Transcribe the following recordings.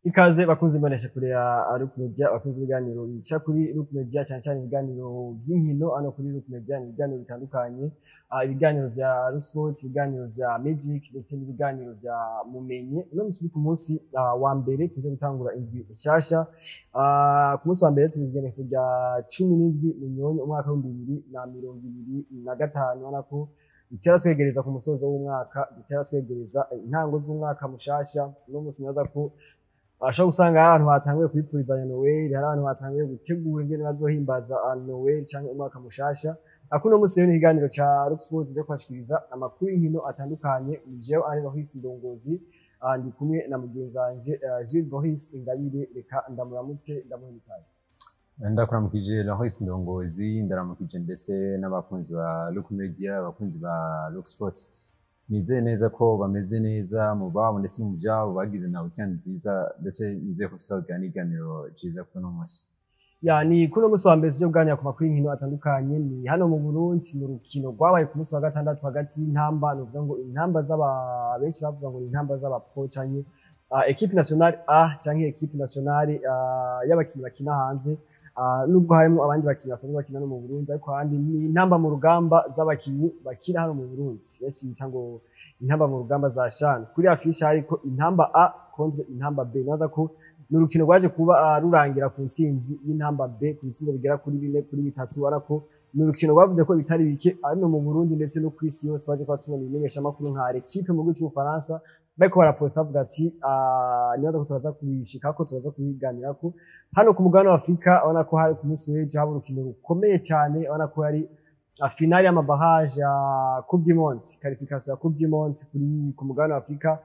Ikaze bakunze imbonesha kure ya Look Media, bakunze ibiganiro bica kuri Look Media, cyane cyane ibiganiro by'inkino ano kuri Look Media, ibiganiro bitandukanye, ibiganiro vya Look Sports, ibiganiro vya Magic ndetse n'ibiganiro vya Mumenye. No musi ku munsi wa mbere tuje gutangura indwi nshasha. Ku munsi wa mbere tubigenekezo rya 17 Munyonyo umwaka wa 2025, ubona bitera twegereza ku musozo w'umwaka, bitera twegereza intango z'umwaka mushasha. No musi naza ko ashaka usanga abantu batanguye kwipfurizanya Noel, hari abantu batanguye gutegura ingene bazohimbaza Noel cyangwa umwaka mushasha. Akuno musi rero ikiganiro ca Look Sports cyo kwashikiriza amakuru y'inkino atandukanye. Jewe ari Boris Ndongozi, ndi kumwe na mugenzi wanje Gilles Boris Ingabire. Reka ndamuramutse ndamuhimikaje. Ndakuramukije Boris Ndongozi, ndaramukije ndetse n'abakunzi ba Look Media, abakunzi ba Look Sports. Nizeye neza ko bameze neza mu babo ndetse mu byabo, bagize na weekend nziza, ndetse nizeye ko tuzabigana iganiro ciza kuno munsi. Yani kuno musi wa mbere cyo bwanya ku makuru y'inkino atandukanye. Ni hano mu Burundi mu rukino rwabaye ku musi wa gatandatu hagati y'intamba, novuga ngo intamba z'aba benshi bavuga ngo intamba z'aba pro canke equipe nationale A canke equipe nationale y'abakinyi bakina hanze. Nubwo harimo abandi bakinyi basanzwe bakina no mu Burundi, ariko kandi ni intamba mu rugamba z'abakinyi bakina hano mu Burundi. Yesu bita ngo intamba mu rugamba za Shan. Kuri afisha hariko intamba A contre intamba B. Naza ko n'urukino rwaje kuba rurangira ku ntsinzi y'intamba B ku ntsinzi bigera kuri 4-3. Ariko n'urukino rwavuze ko bitari bike ari no mu Burundi ndetse no kwisi yose. Twaje kwa tubona ibimenyesha makuru nka equipe mu gihugu cy'Ufaransa bariko baraposta avuga ati nibaza ko turaza kubishika ko turaza kubiganira ko hano ku mugabane wa Afrika. Abona ko hari ku munsi w'ejo haba urukino rukomeye cyane. Abona ko yari finale y'amabarrage ya Coupe du Monde, qualification ya Coupe du Monde ku mugabane wa Afrika.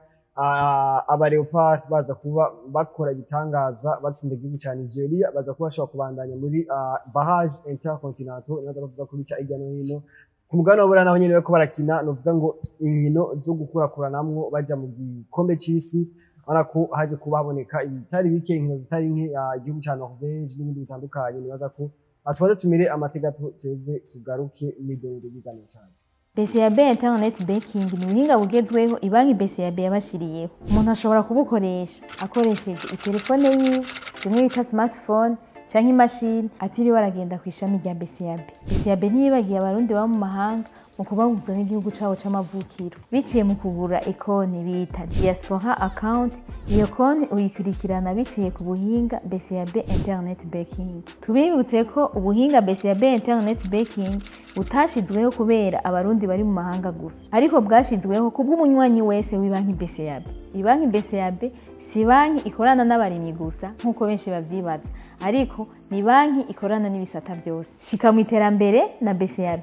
Aba Leopards baza kuba bakora ibitangaza batsinda igihugu cya Nigeria, baza kuba bashobora kubandanya muri barrage intercontinental. Nibaza ko tuza kubica hirya no hino ku mugabane wa Buraya, naho nyene bariko barakina novuga ngo inkino zo gukurakuranamwo baja mu gikombe c'isi. Abona ko haje kuba haboneka ibitari bike, inkino zitari nke, igihugu ca Norvège n'ibindi bitandukanye. Nibaza ko atwaje tumire amategato teze tugaruke n'idongo y'igano cyacu. BCAB Internet Banking ni ubuhinga bugezweho ibanki BCAB yabashiriyeho. Umuntu ashobora kubukoresha akoresheje itelefone yiwe, rimwe bita smartphone canke imashini, atiriwe aragenda kw'ishami rya BCAB. BCAB ntiyibagiye abarundi baba mu mahanga mu kubahuza n'igihugu cabo c'amavukiro biciye mu kugura ekonti bita diaspora account. Iyo konti uyikurikirana biciye ku buhinga BCAB Internet Banking. Tubibutse ko ubuhinga BCAB Internet Banking butashizweho kubera abarundi bari mu mahanga gusa, ariko bwashizweho kubw'umunywanyi wese w'ibanki BCAB. Ibanki BCAB si banki ikorana n'abarimyi gusa nk'uko benshi bavyibaza, ariko ni banki ikorana n'ibisata vyose. Shika mu iterambere na BCAB.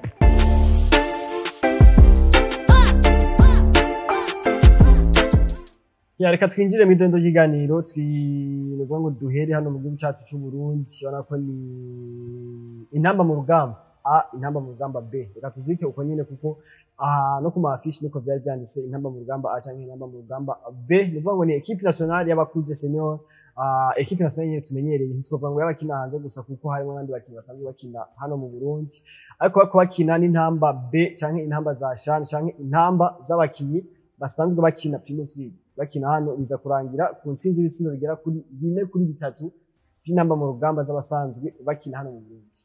Reka twinjire mu idendo ry'iganiro. Twivuga ngo duhere hano mu gihugu cyacu cy'u Burundi. Ubona ko ni intamba mu rugamba A, intamba mu rugamba B. Reka tuzite uko nyine kuko no ku mafishi niko byari byanditse intamba mu rugamba A cyangwa intamba mu rugamba B. Nivuga ngo ni equipe nationale y'abakuze senior, equipe nationale nyine tumenyereye. Ntitwavuga ngo y'abakina hanze gusa kuko harimo abandi bakinyi basanzwe bakina hano mu Burundi, ariko bako bakina n'intamba B cyangwa intamba za Shan cyangwa intamba z'abakinyi basanzwe bakina Primus League. Bakina hano biza kurangira ku ntsinzi y'ibitsina bigera kuri 4-3 by'intamba mu rugamba z'abasanzwe bakina hano mu Burundi.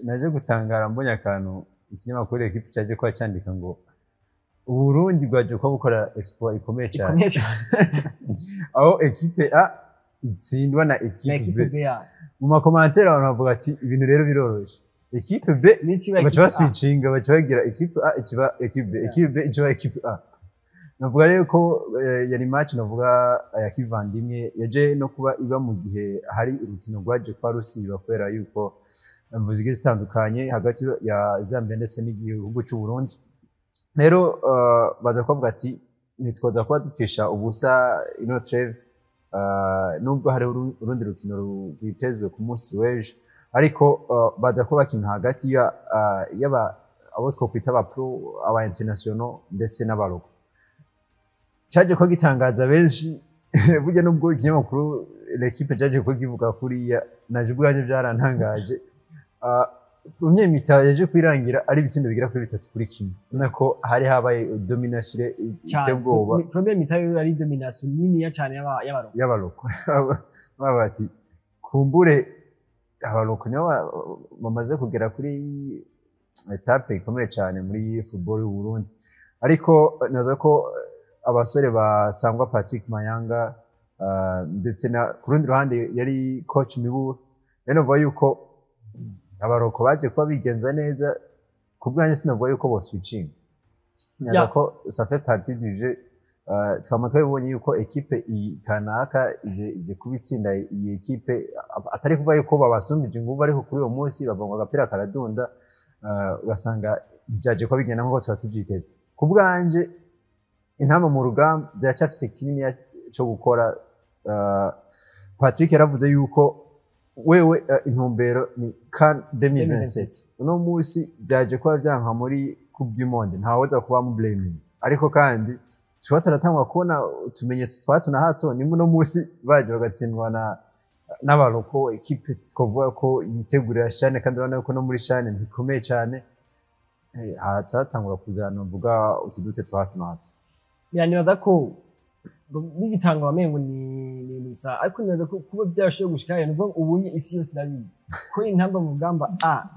Naje gutangara mbonye akantu ikinyamakuru equipe cyaje kwa cyandika ngo Uburundi bwaje ko bukora exploit ikomeye cyane, aho equipe A itsindwa na equipe B. Mu makomantere abantu bavuga ati ibintu rero biroroshe, equipe B baca baswitchinga, baca bagira equipe A ikiba equipe B, equipe B ikiba equipe A. Navuga rero ko yari match navuga ya kivandimwe yaje no kuba iba mu gihe hari urukino rwaje kwa rusiba kubera yuko mvuze zitandukanye hagati ya Zambia ndetse n'igihugu cy'u Burundi. Rero baza kuvuga ati nitwoza kuba dupfisha ubusa ino treve, nubwo hari urundi rukino rwitezwe ku munsi w'ejo, ariko baza kuba bakina hagati y'aba abo twokwita aba pro, aba international ndetse n'abarogo. Cyaje ko gitangaza benshi burya nubwo ikinyamakuru l'équipe cyaje ko kivuga kuriya naje ubwaje byarantangaje. umye mita yaje kwirangira ari ibitsindo bigira kuri 3-1 nako hari habaye domination iteye ubwoba premier mita yo ari domination nini ya cyane y'abaroko babati kumbure abaroko nibo bamaze kugera kuri etape ikomeye cyane muri football y'u Burundi ariko nazo ko abasore basangwa Patrick Mayanga ndetse na kurundi ruhande yari coach Miburu yanovuga yuko abaroko baje kuba bigenza neza kubwanye sinavuga yuko bo switching naza ko ça fait partie du jeu twama twabonye yuko equipe kanaka ije kubitsinda iyi equipe atari kuvuga yuko babasumbije inguvu ariko kuri uwo munsi bavanga agapira karadunda ugasanga byaje ko bigenda nkuko twatuvyiteze kubwanje intama mu rugamba ziracafise kinini cyo gukora Patrick yaravuze yuko wewe intumbero ni CAN 2027 uno munsi byaje kuba byanka muri Coupe du Monde ntawoza kuba mu blaming ariko kandi tuba taratangwa kubona utumenyetso twatu na hato ni muno munsi baje bagatsindwa n'abaroko equipe twovuga ko yitegurira cyane kandi urabona ko no muri cyane ntikomeye cyane hatatangura kuzana mvuga utudutse twatu na hato nibaza ko bigitanga wamengo ni sa ariko nibaza ko kuba byarashoboye gushikaya nuvuga ubunye isi yose irabizi ko intamba mu rugamba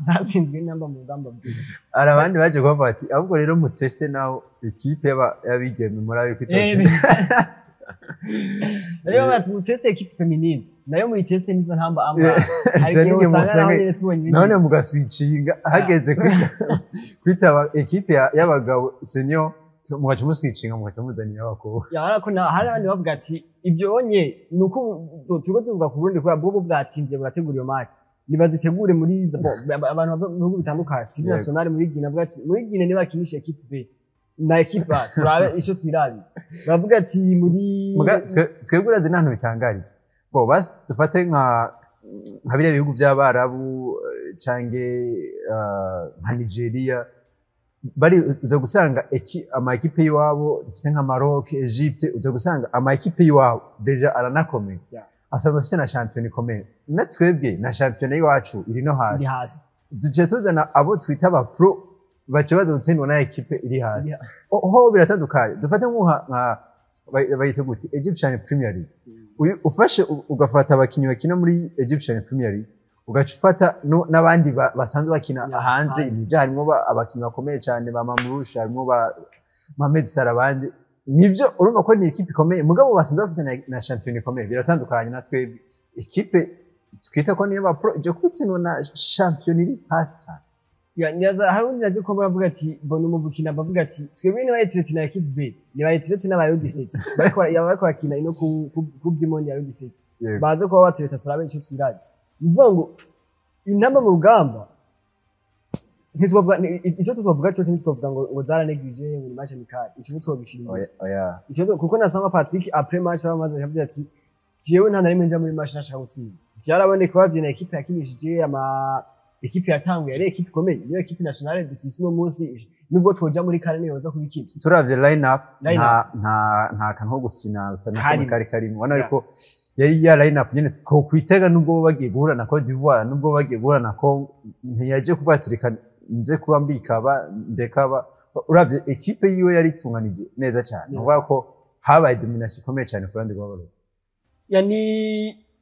zasinzwe intamba mu rugamba bwiza arabandi baje kuvuga ati ahubwo rero mu teste naho equipe yabigeme muri kwitoza rero bati mu teste equipe feminine nayo mu teste nizo ntamba amba ariko usanga none mugaswitchinga hageze kwitaba equipe y'abagabo senior mugaca muswitchinga mugaca muzanira abakobwa yarako hari abandi bavuga ati ibyo onye nuko tugo tuvuga ku Burundi ko bwo bwatsinze burategura iyo match nibazitegure muri abantu mu bihugu bitandukanye si national muri Guinea avuga ati muri Guinea niba kinisha equipe B na equipe A turabe ico twirabi bavuga ati muri twebwe urazi nantu bitangari bo basi dufate nka bire bihugu by'abarabu cange nka Nigeria bari uza gusanga ama equipe yiwabo dufite nka Maroc Egypte uza gusanga ama equipe yiwabo deja aranakomeye asanzwe afite na champion ikomeye natwebwe na champion yiwacu iri no hasi duje tuzana abo twita ba pro bace baza gutsindwa na equipe iri hasi ho biratandukanye dufate nka bayite guti Egyptian Premier League ufashe ugafata abakinyi bakina muri Egyptian Premier League ugacufata n'abandi basanzwe bakina hanze nibyo harimo abakinyi bakomeye cyane ba Mamrusha harimo ba Mohamed Salah abandi nibyo urumva ko ni equipe ikomeye mugabo basanzwe bafite na champion ikomeye biratandukanye na twebwe equipe twita ko niyo ba pro je kutsinwa na champion iri hasi nyaza harundi naje ko bavuga ati bono mu bukina bavuga ati twebwe ni bayitrete na equipe B ni bayitrete na bayo 17 bariko bakina ino ku by'imondi ya 17 baze ko batreta turabe icyo twiraje mvuga ngo intamba mu rugamba ntitwavuga icyo tuzovuga cyose ntitwavuga ngo zaranegije muri match amikali icyo twobishimira icyo kuko nasanga Patrick après match abamaze yavuze ati jewe nta narimwe nja muri match nashaka gutsinda byaraboneka ko bavye na equipe yakinishije ama equipe yatanguye ari equipe ikomeye niyo equipe nationale dufise no munsi nubwo twoja muri kane yoza kubikita turavye line up nta kanho gusina utanako kari karimo wana ariko yari ya line up nyene ko kwitega nubwo bagiye guhura na Cote d'Ivoire nubwo bagiye guhura na Congo ntiyaje kubatirika nze kuba mbikaba ndekaba uravye equipe yiwe yari tunganije neza cyane uvuga ko habaye domination ikomeye cyane ku randi rw'abaro yani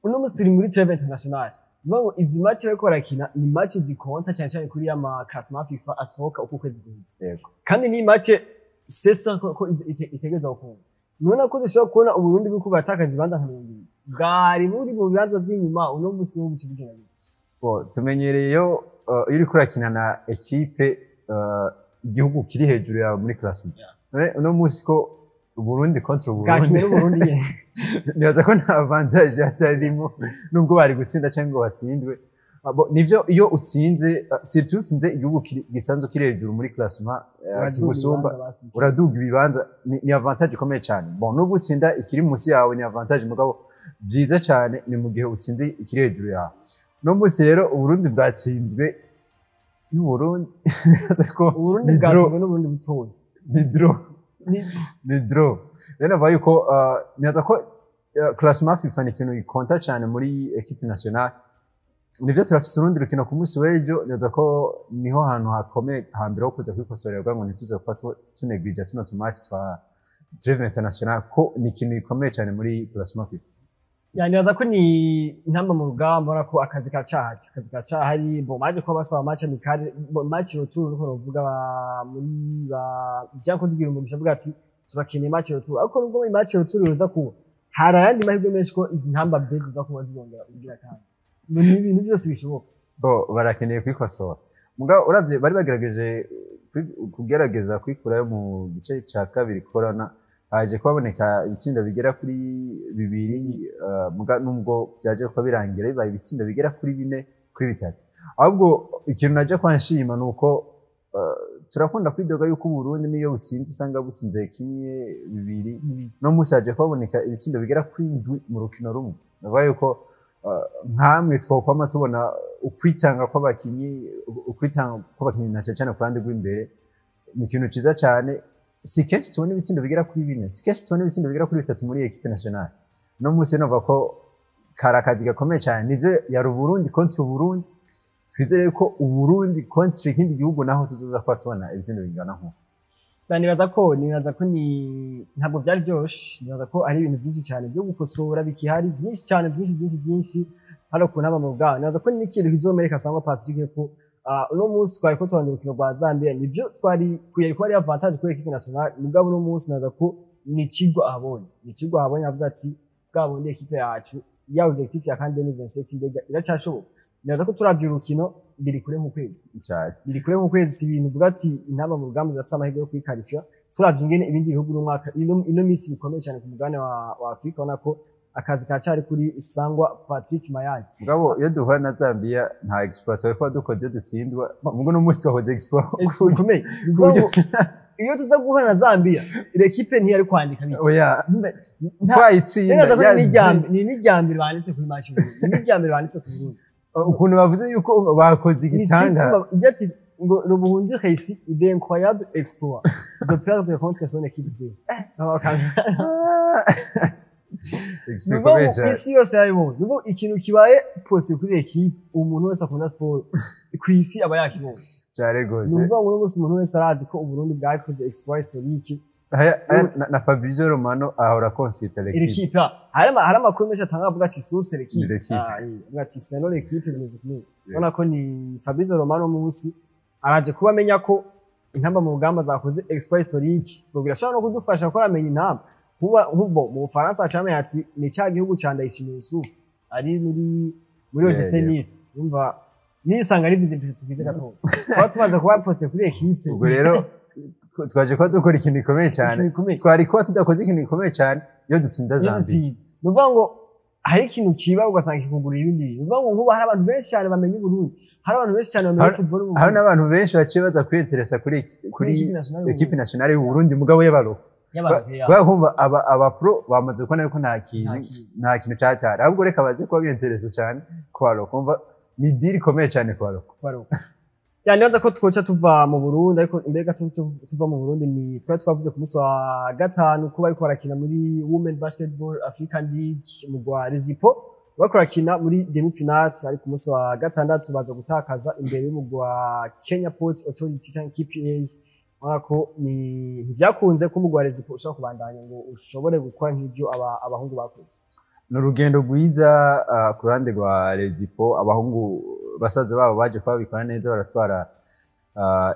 uno musi turi muri Treve International Mwango izi match bariko barakina ni match zikonta cyane cyane kuri ama classement FIFA asohoka uko kwezi guheze kandi ni match sesa ko itegeza uko none ko dushobora kubona uburundi bwo kubatakaza ibanza nka 2 bwari muri mu bibanza by'inyuma uno musi wo bukigena bo tumenyereyo iri kurakina na equipe igihugu kiri hejuru ya muri classement uno musi ko Burundi contre Burundi nibaza ko nta avantage atarimo nubwo bari gutsinda cyangwa batsindwe nivyo iyo utsinze surtout utsinze igihugu gisanzwe kiri hejuru muri classement kigusumba uraduga ibibanza ni avantage ikomeye cyane bon nubwo utsinda ikiri munsi yawe ni avantage mugabo byiza cyane ni mu gihe utsinze ikiri hejuru yawe no munsi rero Burundi bwatsinzwe n'Uburundi ko Burundi bwatsinzwe n'Uburundi butoye ni draw rero bavuga yuko nyaza ko classement FIFA ni ikintu gikonta cyane muri equipe nationale nivyo turafise urundi rukino ku munsi w'ejo neza ko niho hantu hakomeye hambere ho kuza kwikosorerwa ngo ntituze kuba tunegwija tuno tumatch twa Treve International ko ni ikintu gikomeye cyane muri Plasma FIFA. Nibaza ko ni intamba mu rugamba mbona ko akazi kacahari bo maje ko basaba match amikare match retour nuko novuga muri ba byanko tugira umugisha avuga ati turakeneye match retour ariko nubwo muri match retour yoza ku hari ayandi mahirwe menshi ko izi ntamba bezi za kuba zibongera kugira kandi ni ibintu byose bishoboka bo barakeneye kwikosora mugabo uravye bari bagerageje kugerageza kwikurayo mu gice ca kabiri corona haje kuboneka ibitsinda bigera kuri 2 muga nubwo byaje kuba birangira bibaye ibitsinda bigera kuri 4 kuri 3 ahubwo ikintu naje kwanshima nuko turakunda kwidoga yuko Burundi niyo butsinze usanga butsinze kimwe 2 no musi haje kuboneka ibitsinda bigera kuri 7 mu rukino rumwe navuga yuko nkamwe twokwama tubona ukwitanga kw'abakinyi nace cyane kurande rw'imbere ni ikintu ciza cyane si kenshi tubona ibitsindo bigera kuri 4 si kenshi tubona ibitsindo bigera kuri 3 muri equipe nationale no musi nova ko karakazi gakomeye cyane nivyo ya Burundi contre Burundi twizere ko Uburundi contre ikindi gihugu naho tuzoza kwa tubona ibitsindo bingana nko nibaza ko ni ntabwo byari byoroshye nibaza ko ari ibintu byinshi cyane byo gukosora bikihari byinshi cyane byinshi hano ku ntaba mu bwawe nibaza ko ni ikintu kizomereka sangwa Patrick ko uno munsi twari ko twandura urukino rwa Zambia nibyo twari kuye ko ari avantage kuri equipe nationale mugabo uno munsi nibaza ko ni ikigo ahabonye avuze ati bwabonye equipe yacu ya objectif ya kandi 2027 iracyashoboka nibaza ko turavye urukino biri kure mu kwezi si ibintu uvuga ati intamba mu rugamba zafite amahirwe yo kwikarishya turavye ingene ibindi bihugu n'umwaka ino misi bikomeye cyane ku mugabane wa Afrika ubona ko akazi kacari kuri Sangwa Patrick Mayani mugabo iyo duhura na Zambia nta exploit ko dukoze dutsindwa mugo no musi twakoze exploit komeye iyo tuza guhura na Zambia l'équipe ntiyari kwandika biki oya twayitsinda ni n'iryambere banditse kuri match n'iryambere banditse ku Burundi ukuntu bavuze yuko bakoze igitanga ijati ngo le Burundi réussit d'incroyable exploit de perdre contre son équipe B isi yose yabibonye nubo ikintu kibaye poste kuri equipe umuntu wese akunda sport kwisi aba yakibonye cyare gose nuvuga ngo n'umunsi umuntu wese arazi ko Uburundi bwakoze exploit historique na Fabrizio Romano ahora considera l'équipe hari amakuru menshi atanga avuga ati source l'équipe ati c'est no l'équipe bimeze kumwe ubona ko ni Fabrizio Romano munsi araje kuba amenya ko intamba mu rugamba zakoze exploit historique ngo birashobora no kudufasha ko amenya intamba hubo mu Faransa cyane ati ni cya gihugu cya Ndayishimiye Yusuf ari muri OGC Nice umva nisanga ari bizimpe tugize gato aho tumaze kuba poste kuri equipe ubwo rero twaje ko dukora ikintu gikomeye cyane twari ko tudakoze ikintu gikomeye cyane iyo dutsinda Zambia nuvuga ngo hari ikintu kiba ugasanga kikugura ibindi nuvuga ngo nkuba hari abantu benshi cyane bamenya Burundi hari abantu benshi cyane bamenya football mu hari n'abantu benshi baciye baza kwinteresa kuri equipe nationale y'u Burundi mugabo y'abaro kumva aba pro bamaze kubona yuko nta kintu cyatari ahubwo reka baze kuba binteresa cyane kwaro kumva ni deal ikomeye cyane kwaro nibaza ko twoca tuva mu Burundi ariko imbere gato tuva mu Burundi ni twari twavuze ku munsi wa gatanu ko bari barakina muri Women Basketball African League mu rwa Rezipo bari barakina muri demi finals ari ku munsi wa gatandatu baza gutakaza imbere y'umugwi wa Kenya Ports Authority cyangwa KPAs ko ni byakunze ko umugwi wa Rezipo ushobora kubandanya ngo ushobore gukora nk'ibyo abahungu bakoze n'urugendo rwiza ku ruhande rwa Rezipo abahungu basaza babo baje kwabikora neza baratwara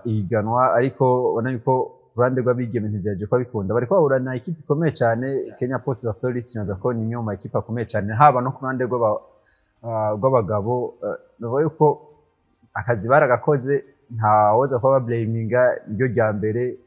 ihiganwa ariko ubona yuko ku ruhande rw'abigeme ntibyaje kwabikunda bari kwahura na equipe ikomeye cyane Kenya Ports Authority naza ko ni imwe mu equipe akomeye cyane haba no ku ruhande rw'abagabo navuga yuko akazi baragakoze nta woza kuba blaminga iryo rya mbere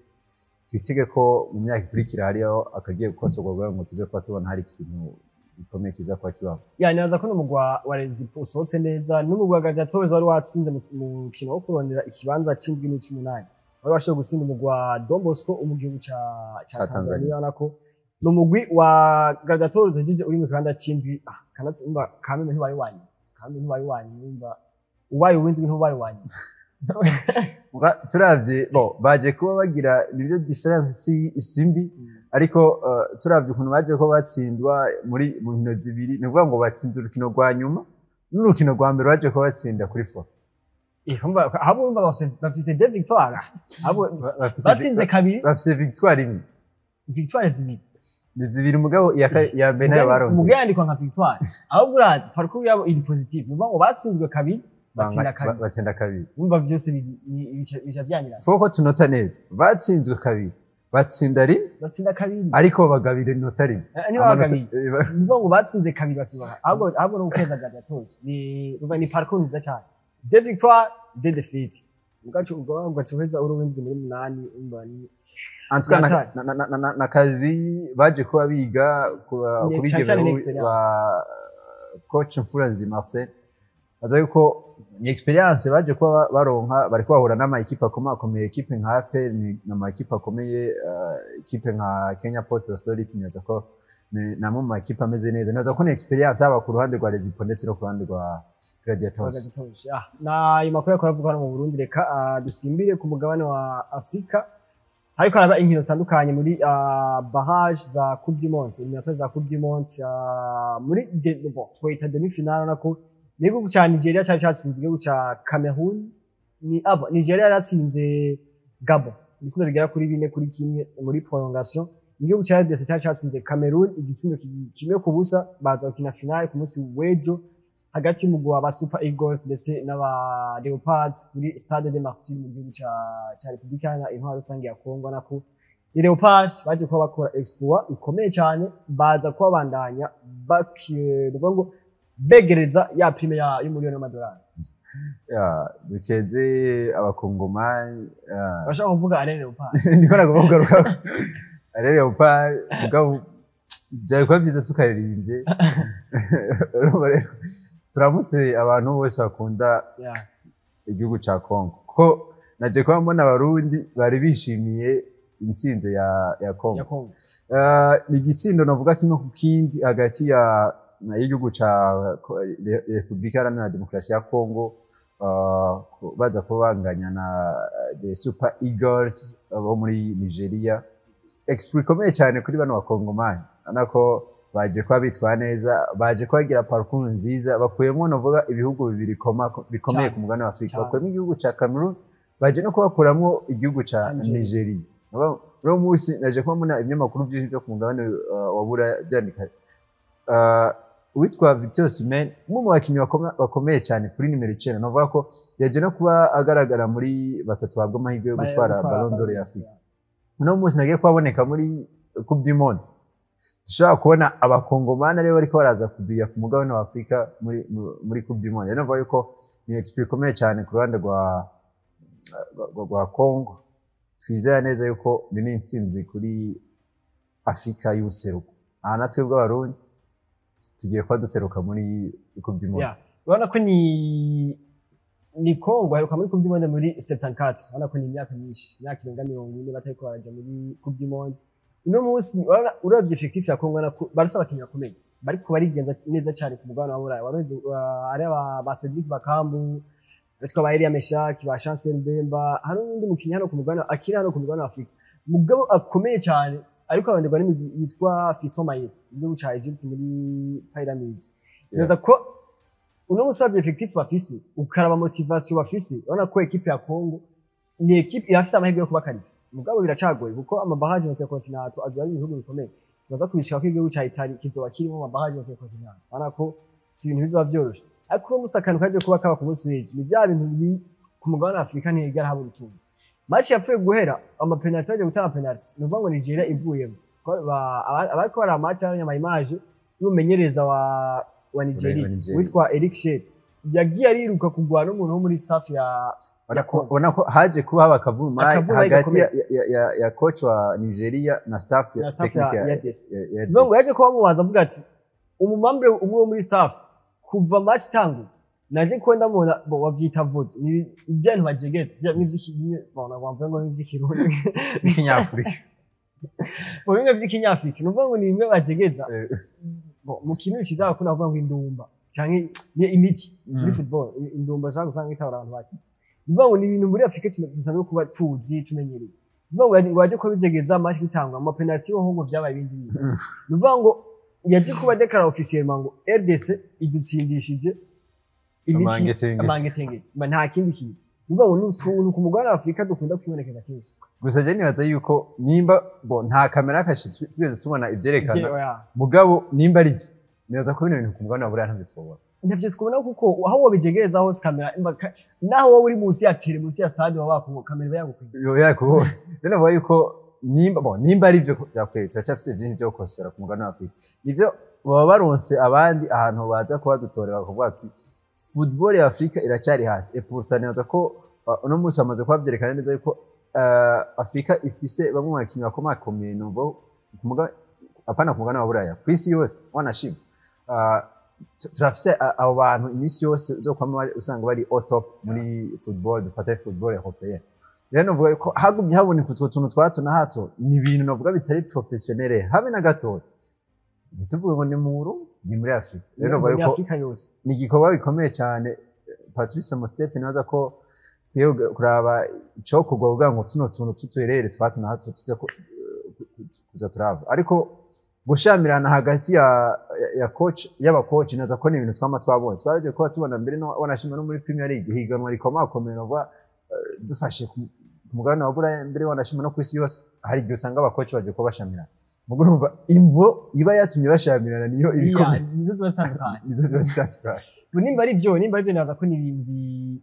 twitege ko mu myaka ikurikira hariyo akagiye gukosorwa ngo tuze kuba tubona hari ikintu gikomeye kiza kwa kibaho nibaza ko n'umugwa wa Rezipo usohotse neza n'umugwa Gladiators wari watsinze mu mukino wo kurondera ikibanza c'indwi n'18 wari washoboye gutsinda umugwa Don Bosco umugihugu ca Tanzania nako n'umugwi wa Gladiators yagize uri mu kibanza c'indwi kanatsimba kameme ntibayi wanyu nimba ubaye uwinzwe ntubaye wanyu turavye baje kuba bagira nibyo difference isimbi ariko turavye ukuntu baje ko batsindwa mu nkino zibiri ni ukuvuga ngo batsinze urukino rwa nyuma n'urukino rwa mbere baje kuba batsinda kuri fo abo bumva bafise deux victoires abo batsinze kabiri bafise victoire imwe victoire zibiri ni zibiri mugabo ya mbere nayo baronse mugandikwa nka victoire ahubwo urazi parcours yabo iri positive numva ngo batsinzwe kabiri batsinda kabiri umva byose bica byanyira foko tunota neza batsinzwe kabiri batsinda kabiri ariko bagabire inota rimwe niba bagabire numva ngo batsinze kabiri basimba ahubwo no gukeza gatoje ni parcours nziza cyane deux victoires deux défaites mugacho ugaheza uruwinzwe muri 8 umbani antuka na kazi baje kuba biga kubigera wa coach Mfuranzi Marcel aza yuko ni experience baje kuba baronka bari kwahura n'ama equipe akomeye equipe nka APR n'ama equipe akomeye equipe nka Kenya Port Authority nyaza ko namwe mu equipe ameze neza naza ko ni experience aba ku ruhande rwa Rezipo ndetse no ku ruhande rwa Gladiators na imakuru yakora vuga mu Burundi reka dusimbire ku mugabane wa Afrika hariko araba inkino zitandukanye muri barrage za Coupe du Monde eliminatoire za Coupe du Monde muri twita demi finale nako nigo cha Nigeria cyari cyatsinze igihugu ca Cameroon Nigeria yaratsinze Gabon ibitsina bigera kuri 4-1 muri prolongation igihugu ca RDC cyari cyatsinze Cameroon igitsindo kimwe ku busa baza gukina finale ku munsi w'ejo hagati y'umugwi wa Super Eagles ndetse n'aba Leopards kuri Stade des Martyrs mu gihugu ca Republika Intwaro Rusange ya Kongo nako ni Leopards baje kuba bakora exploit ikomeye cyane baza kuba bandanya bakivuga ngo begereza ya prime ya y'umuriyoni w'amadolari dukeze abakongomani bashaka kuvuga Alain Leopards niko nakuvuga Alain Leopards mugabo byari kuba byiza tukaririmbye turamutse abantu bose bakunda igihugu ca Kongo ko naje kuba mbona abarundi bari bishimiye intsinze ya Kongo ni igitsindo navuga kimwe ku kindi hagati y'igihugu ca Republika Iharanira Demokarasi ya Kongo baza kubanganya na the Super Eagles bo muri Nigeria exploit ikomeye cyane kuri bano bakongomani anako baje kwa bitwa neza baje kwagira parcours nziza bakuyemo novuga ibihugu bibiri bikomeye ku mugabane wa Afrika bakuyemo igihugu ca Cameroon baje no kubakuramwo igihugu ca Nigeria no musi naje kuba muna ibinyamakuru byinshi byo ku mugabane wa Buraya byandika witwa Victor Osimhen mu bakinyi bakomeye cyane kuri nimero 9 novuga ko yaje no kuba agaragara muri batatu bagwa amahirwe yo gutwara Ballon d'Or ya Afrika no musi nagiye kwaboneka muri Coupe du Monde dushobora kubona abakongomani aribo bariko baraza kubiya ku mugabane wa Afrika muri Coupe du Monde novuga yuko ni experience ikomeye cyane ku ruhande rwa Congo twizera neza yuko ni intsinzi kuri Afrika y'ubuseruko aha natwe bw'abarundi tugiye kwa duseruka muri Coupe du Monde urabona ko ni Congo heruka muri Coupe du Monde muri 74 urabona ko ni imyaka myinshi imyaka irenga 40 batariko baraja muri Coupe du Monde uno munsi uravye effectif ya Congo barasa abakinyi bakomeye bariko barigenza neza cyane ku mugabane wa Buraya waronze ari ba Cedric Bakambu batwa ba Elia Meshaki ba Chancel Mbemba hari n'undi mukinyi hano ku mugabane akiri hano ku mugabane wa Afrika mugabo akomeye cyane ariko abanderwa yitwa Fiston Mayele igihugu ca Egypt muri Pyramids neza ko uno munsi uravye effectif bafise ukaraba motivation bafise urabona ko equipe ya Congo ni equipe irafise amahirwe yo kuba qualifié mugabo biracagoye kuko amabahaje y'Intercontinental azira ibihugu bikomeye tuzaza kubishika ko igihugu ca Italy kizoba kirimo amabahaje y'Intercontinental urabona ko si ibintu bizoba vyoroshe ariko umusakano kaje kuba kaba ku munsi w'ejo ni vya bintu biri ku mugabane wa Afrika ntiyigera haba urutunga match yapfuye guhera amapenalty baje gutanga penalty nuvuga ngo Nigeria ivuyemo abariko bara match y'abanyama image y'umenyereza wa Nigeria witwa Eric Shet yagiye ariruka kugwa n'umuntu wo muri staff ya Ona ko haje kuba bakavuma hagati ya coach wa Nigeria na staff ya technique ya Bongo yaje kuba mubaza avuga ati umumambre umwe muri staff kuva match tangu naje kwenda mubona bavyita vote ni ibyantu bajegeze n'ivy'ikimwe bona bamvuga ngo n'ivy'ikirundi n'ikinyafrika bo bimwe vy'ikinyafrika nuvuga ngo ni imwe bajegeza mu kintu kizaga kuna kuvuga ngo indumba canke ni imiti muri football indumba zanga usanga itara abantu baki nuvuga ngo ni ibintu muri Afrika dusanzwe kuba tuzi tumenyereye nuvuga ngo waje ko bijegeza match bitangwa ama penalty ho ngo vyabaye ibindi nuvuga ngo yaje kuba declare officiellement ngo RDC idutsindishije amangetenge nta kindi kintu uvuga ngo n'utuntu ku mugabane wa Afrika dukunda kwibonekeza kenshi gusa je nibaza yuko nimba nta kamera kashitwe twese tubona ivyerekana mugabo nimba ari neza ko bino bintu ku mugabane wa Buraya ntibitwobora ntavyo twubona kuko aho wobijegereza hose kamera naho wowe uri munsi ya tire munsi ya stade waba ku kamera yagukwiye yakubona rero navuga yuko nimba ari byo byakweye turacafise byinshi byo gukosora ku mugabane wa Afrika nivyo baba baronse abandi ahantu baza kuba dutorera bakavuga ati football ya Afrika iracyari hasi et pourtant neza ko uno munsi bamaze kubavyerekana neza yuko Afrika ifise bamwe mu bakinyi bakomakomeye numva apana ku mugabane wa Buraya kwisi yose wanashima turafise abo bantu imisi yose zo kwama usanga bari au top muri football dufata football européen rero novuga ko hagumye haboneka utwo tuntu twato na hato ni ibintu novuga bitari professionnel habe na gato ntituvuge ngo ni mu Burundi ni muri Afrika rero novuga ko ni igikorwa gikomeye cyane Patrice Motsepe naza ko kuraba ico kugwa ngo tuno tuntu tuterere twato na hato kuza turava ariko gushamirana hagati ya coach y'aba coach naza ko ni ibintu twabonye twaraje ko tubona mbere no wanashima no muri Premier League higanwa rikomakomeye no dufashe ku mugabane wa Buraya mbere wanashima no kwisi yose hari igihe usanga aba coach baje ko bashamirana mugurumva imvo iba yatumye bashamirana niyo ibikomeye nizo zibastafika nimba ari byo naza ko ni ibintu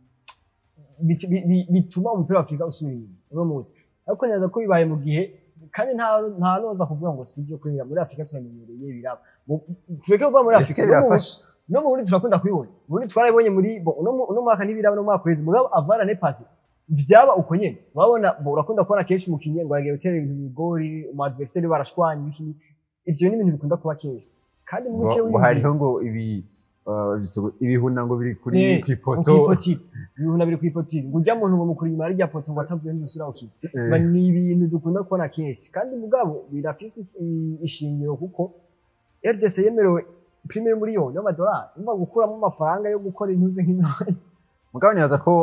bituma umupira wa Afrika usubira inyuma uno munsi ariko naza ko bibaye mu gihe kandi nta noza kuvuga ngo sivyo kurira muri Afrika turamenyereye biraba tureke kuva muri Afrika birafasha no mu Burundi turakunda kwibona Burundi twarabonye muri uno mwaka n'ibiraba no mwaka kwezi mugabo avara ne passe vyaba uko nyene babona urakunda kubona kenshi umukinyi ngo agiye gutera ibintu bigori mu adversaire barashwanya bikini ivyo ni ibintu bikunda kuba kenshi kandi mu bice hariho ngo ibihuna ngo biri kuri kwipoto ibihuna biri kwipoti ngo ujya muntu ngo mukuri imari rya poto ngo atavuye n'usura uki ni ibintu dukunda kubona kenshi kandi mugabo birafise ishingiro kuko RDC yemerewe prime miliyoni y'amadolari umva gukuramo amafaranga yo gukora intuze nk'ino mugabo nibaza ko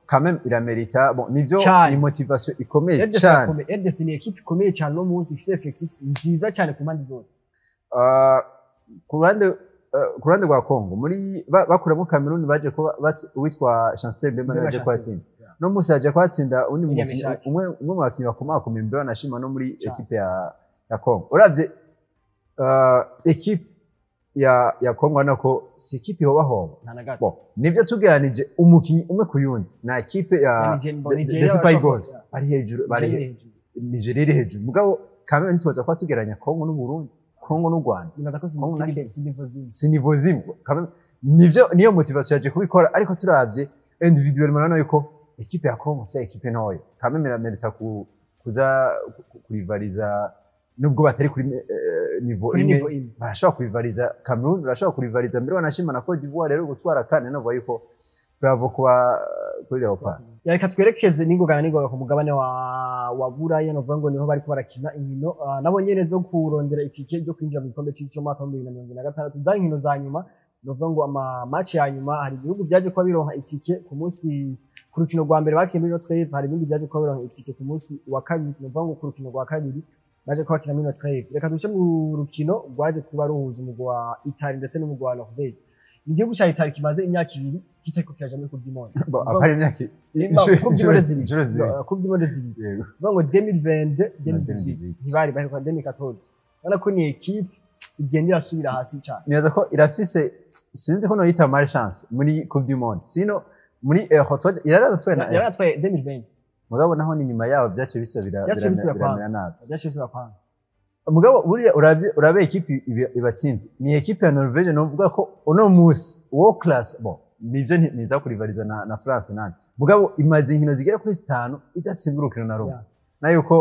quand même iramerita nivyo ni motivation ikomeye cyane RDC ni equipe ikomeye cyane no munsi ifise effectif nziza cyane ku mpande zose ku ruhande rwa Congo muri bakuramo Cameroon baje ko witwa Chancel Bemba yaje kwatsinda no munsi yaje kwatsinda undi umwe mu bakinyi bakomakomeye mbere nashima no muri equipe ya Congo uravye equipe ya Congo nako si equipe yobaho nivyo tugeranije umukinyi umwe ku yundi na equipe ya Super Eagles bari hejuru Nigeria iri hejuru mugabo Cameroon tuza kwa tugeranya Congo n'u Burundi Congo n'u Rwanda nibaza ko si niveau zimwe nivyo niyo motivation yaje kubikora ariko turavye individuellement urabona yuko equipe ya Congo c'est equipe ntoya Cameroon iramerita kuza kurivariza nubwo batari kuri niveau imwe barashobora kurivariza Cameroon barashobora kurivariza mbere wanashima na Cote d'Ivoire rero gutwara kane navuga yuko bravo kwa kuri Leopard yareka twerekeze n'ingogana ku mugabane wa Buraya no vuga ngo niho bari barakina inkino nabo nyene zo kurondera itike ryo kwinjira mu gikombe cy'isi cyo mwaka 2026 za nkino za nyuma no vuga ngo ama match ya nyuma hari ibihugu byaje kwa bironka itike ku munsi ku rukino rwa mbere bakiye muri Notre Dame hari ibihugu byaje kwa bironka itike ku munsi wa kabiri no vuga ngo ku rukino rwa kabiri baje kwakira muri Notre Dame reka duce mu rukino rwaje kuba ruhuza umugwi wa Italy ndetse n'umugwi wa Norvège igihugu cya Italy kimaze imyaka 2 kiteko kyaje muri Coupe du Monde apari imyaka Coupe du Monde zibiri ngo 2020 ntibari bari kwa 2014 bana ko ni equipe igenda irasubira hasi cyane neza ko irafise sinzi ko no yita mal chance muri Coupe du Monde sino muri yaratwaye 2020 mugabo naho ni nyuma yaho byace bisubira nabi mugabo buriya urabe equipe ibatsinze ni equipe ya Norvège no vuga ko uno musi world class nivyo niza kurivariza na France nani mugabo imaze inkino zigera kuri 5 idatsindwa urukino na rumwe nayo ko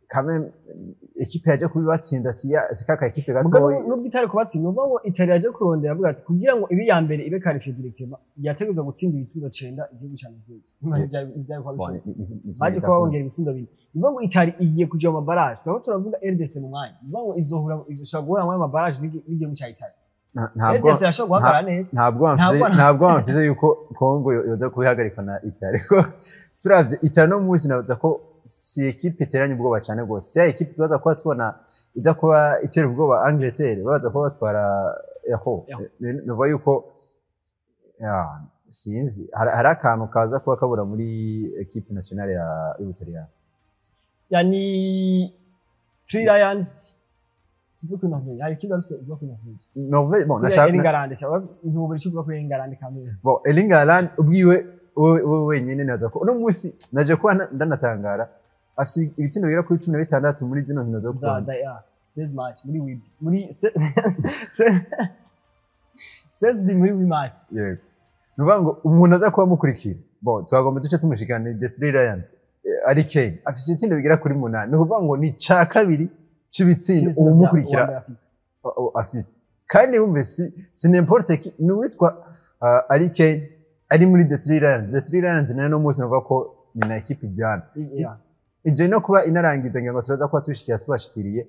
kame equipe yaje kubibatsinda sikaka equipe gato mugabo nubwo itari kubatsinda uvuga ngo Italy yaje kurondera avuga ati kugira ngo ibi ya mbere ibe qualifié directement yategezwa gutsinda ibisindo 9 igihugu cyane byari kwa bishobora baje ko bongera ibisindo 2 uvuga ngo Italy igiye kuja mu barrage twaba turavuga RDC mu mwanya uvuga ngo izoshobora guhura mu barrage n'igihugu cya Italy ntabwo wamfize yuko Congo yoza kubihagarika na Italy ko turavye Italy no munsi navuga ko si equipe iteranye ubwoba cyane gose si equipe tubaza kuba tubona iza kuba itera ubwoba Angleterre baza kuba batwara eho nuva yuko sinzi hari akantu kaza kuba kabura muri equipe nationale ya Ubutaliyani yani Three Lions tuvuga ko Norvège hari kindo rufite uvuga ko Norvège bon nashaka Erling Haaland cyangwa ntuburi cyuvuga ko Erling Haaland kamwe bon Erling Haaland ubwiwe wenyine naza ko no musi naje kuba ndanatangara afite ibitsina bigera kuri 16 muri zino nkino zo kubanza 16 match muri 16 muri match yego nubango umuntu aza kuba mukurikira bon twagomba duce tumushikana The Three Lions ari Kane afite ibitsina bigera kuri 8 nubango ni ca kabiri c'ibitsina umukurikira afise kandi bumve si n'importe qui nuwitwa ari Kane ari muri The Three Lions no musi navuga ko ni na equipe ijana ije no kuba inarangiza ngo turaza kuba tushikiye tubashikiriye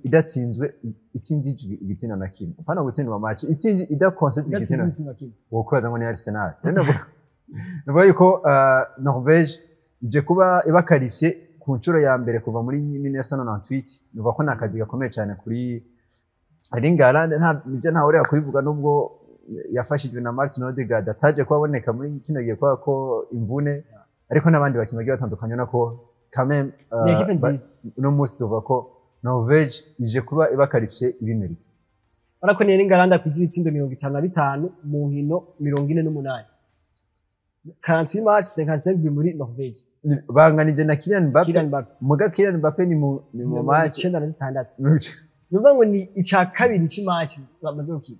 idatsinzwe itinjije igitsina na kimwe upana gutsindwa match itinji idakonsetsa igitsina wokubaza ngo ni Arsenal navuga yuko Norvège ije kuba ibakarifye ku nshuro ya mbere kuva muri 1998 nuvuga ko nakazi gakomeye cyane kuri Erling Haaland nibyo ntawe uri kubivuga nubwo yafashijwe na Martin Odegaard ataje kuboneka muri kino gihe kwa ko imvune ariko nabandi bakinnyi bagiye batandukanye nako quand même no musi tuvuga ko Norvège ije kuba ibakarifye ibimerite ariko ni Erling Haaland akwiye ibitsindo 55 mu nkino 48 48 match 55 muri Norvège banganije na Kylian Mbappé muga Kylian Mbappé ni mu match 96 nuvuga ngo ni icya kabiri cy'imatch bamaze gukina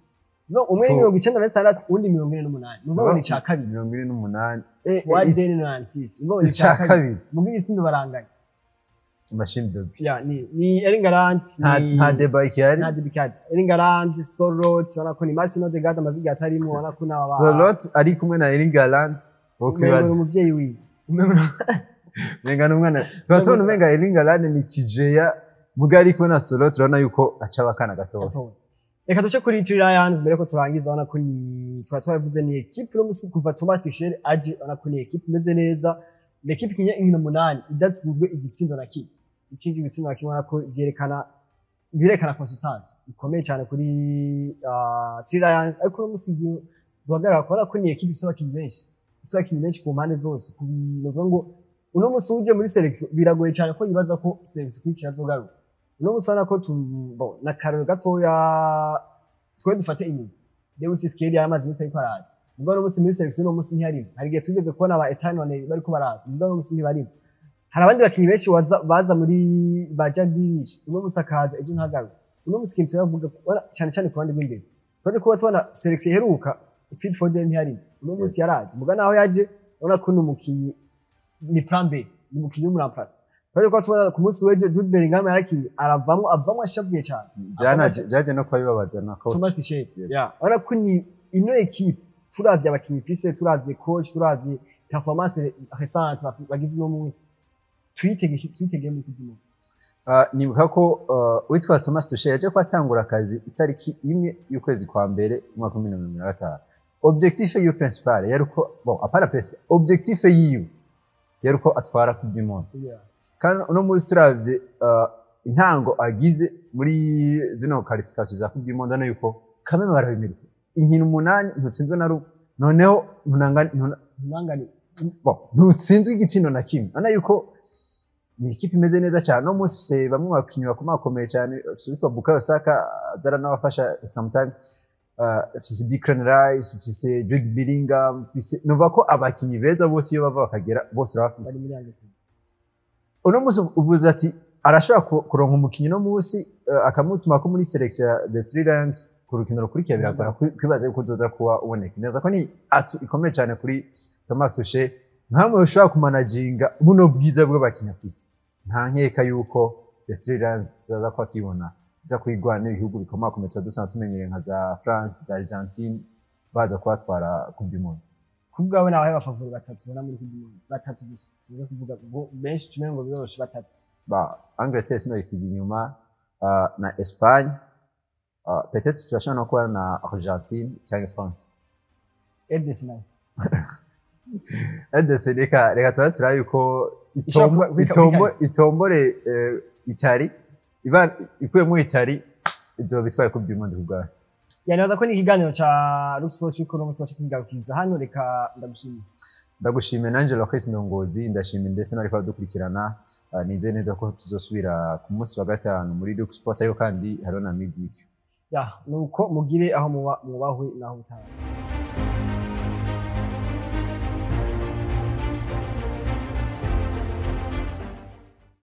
no umwe 96 undi 48 nuvuga ngo ni icya kabiri 28 Wadeni na Nansis nuvuga ngo ni icya kabiri muga ibisindo baranganya machine de ya ni Erling Haaland nta debate yari nta debate Erling Haaland Sorloth wana ko ni Martin Odegaard amaziga atarimo wana ko naba Sorloth ari kumwe na Erling Haaland okwibaza umuvyeyi wiwe menga n'umwana tubatubona umenga Erling Haaland ni kijeya mugari ko na Sorloth turabona yuko aca bakana gato reka duce kuri Three Lions mbere ko turangiza wana ko ni twavuze ni equipe no musi kuva Thomas Tuchel aje wana ko ni equipe imeze neza ni equipe kinya inkino 8 idatsinzwe igitsindo na kimwe itinji igitsindo na kimwe wana ko birekana consistency ikomeye cyane kuri Three Lions ariko no musi duhagarara ko wana ko ni equipe y'abakinnyi benshi ku mpande zose kubivuga ngo uno musi uje muri selection biragoye cyane ko yibaza ko selection kwikira zogaruka uno musi wana ko na karero gatoya twe dufate inyuma Lewis Skelly yamaze imisi ariko araza ubwo no musi muri selection no musi ntihari hari gihe tugeze kubona aba Eternal bari ko baraza ubwo no musi ntibari hari abandi bakinnyi benshi baza muri bajagirish uno musi akaza ejo ntagaruka uno musi kintu yavuga cyane ku bandi b'imbere twaje kuba tubona selection iheruka Phil Foden ntihari uno musi yaraje muga naho yaje ubona ko n'umukinnyi ni plan B ni umukinnyi w'umuramplasa twaje kuba tubona ku musi weje Jude Bellingham yarakinnye avamo ashavuye cyane byaje no kwabibabaza na coach Thomas Tuchel ubona ko ni ino equipe turavye abakinnyi fise turavye coach turavye performance récente bagize no musi twitegeye mu kudimo nibuka ko witwa Thomas Tuchel yaje kwatangura akazi itariki imwe y'ukwezi kwa mbere mwaka 2025 objectif yiwe principal yaruko bon apara principal objectif yiwe yaruko atwara ku dimon kandi uno muri turavye intango agize muri zino qualification za ku dimon ndana yuko kameme barabimerite inkino 8 ntutsinzwe na ru noneho ntunangani bon ntutsinzwe igitsindo na kimwe ana yuko ni equipe imeze neza cyane no munsi fise bamwe bakinnyi bakomeye cyane bitwa Bukayo Saka zara nabafasha sometimes fise Declan Rice fise Jude Bellingham fise nuva ko abakinnyi beza bose iyo bava bakagera bose bafise uno munsi uvuze ati arashobora kuronka umukinnyi no munsi akamutuma ko muri selection ya The Three Lions ku rukino rukurikira biragora kwibaza yuko uzoza kuba uboneka neza ko ni atu ikomeye cyane kuri Thomas Tuchel nkamwe ushobora kumanaginga buno bwiza bw'abakinnyi afise nta nkeka yuko The Three Lions zaza ko akibona za kwigwana ibihugu bikomakomeye dusanga tumenyereye nka za France za Argentine baza kwatwara ku dimoni kubwawe nawe bafavura batatu bona muri ku dimoni batatu gusa niyo kuvuga ngo benshi tumenye ngo biroshe batatu ba Angleterre no isigi inyuma na Espagne peut-être turashobora no kuba na Argentine cyangwa France Edesina reka tuba turabe yuko itombore Itali iba ikuyemo Itali izo bitwaye ku dimoni kubwawe yanaza ko ni ikiganiro ca Lux Sports cy'uko no musi wacu tubigarukiza hano reka ndagushimira. Ndagushimiye nanje Locris Ndongozi ndashimira ndetse n'ariko badukurikirana nize neza ko tuzosubira ku munsi wa gatanu muri Lux Sports ayo kandi hariho na Midweek. Ya nuko mugire aho mubahwe naho utaha.